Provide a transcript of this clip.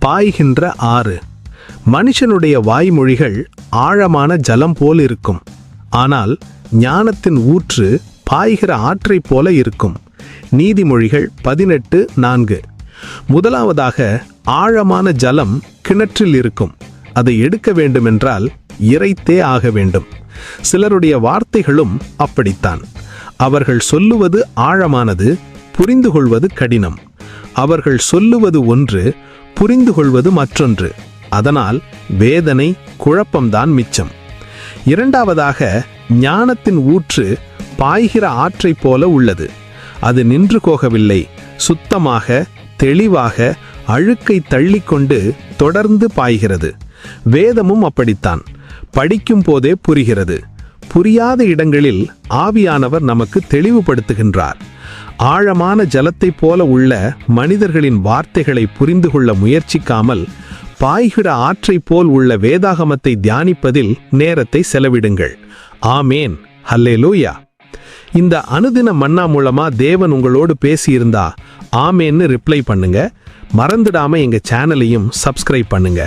பாய்கின்ற ஆறு. மனுஷனுடைய வாய்மொழிகள் ஆழமான ஜலம் போல் இருக்கும். ஆனால் ஞானத்தின் ஊற்று பாய்கிற ஆற்றைப் போல இருக்கும். நீதிமொழிகள் 18:4. முதலாவதாக, ஆழமான ஜலம் கிணற்றில் இருக்கும். அதை எடுக்க வேண்டுமென்றால் இறைத்தே ஆக வேண்டும். சிலருடைய வார்த்தைகளும் அப்படித்தான். அவர்கள் சொல்லுவது ஆழமானது, புரிந்து கொள்வது கடினம். அவர்கள் சொல்லுவது ஒன்று, புரிந்து கொள்வது மற்றொன்று. அதனால் வேதனை, குழப்பம்தான் மிச்சம். இரண்டாவதாக, ஞானத்தின் ஊற்று பாய்கிற ஆற்றைப் போல உள்ளது. அது நின்று போகவில்லை. சுத்தமாக, தெளிவாக, அழுக்கை தள்ளிக்கொண்டு தொடர்ந்து பாய்கிறது. வேதமும் அப்படித்தான். படிக்கும் போதே புரிகிறது. புரியாத இடங்களில் ஆவியானவர் நமக்கு தெளிவுபடுத்துகின்றார். ஆழமான ஜலத்தைப் போல உள்ள மனிதர்களின் வார்த்தைகளை புரிந்து கொள்ள முயற்சிக்காமல் பாய்கிற ஆற்றைப் போல் உள்ள வேதாகமத்தை தியானிப்பதில் நேரத்தை செலவிடுங்கள். ஆமேன். ஹல்லேலூயா. இந்த அனுதின மன்னா மூலமா தேவன் உங்களோடு பேசியிருந்தா ஆமேன்னு ரிப்ளை பண்ணுங்க. மறந்துடாம எங்க சேனலையும் சப்ஸ்கிரைப் பண்ணுங்க.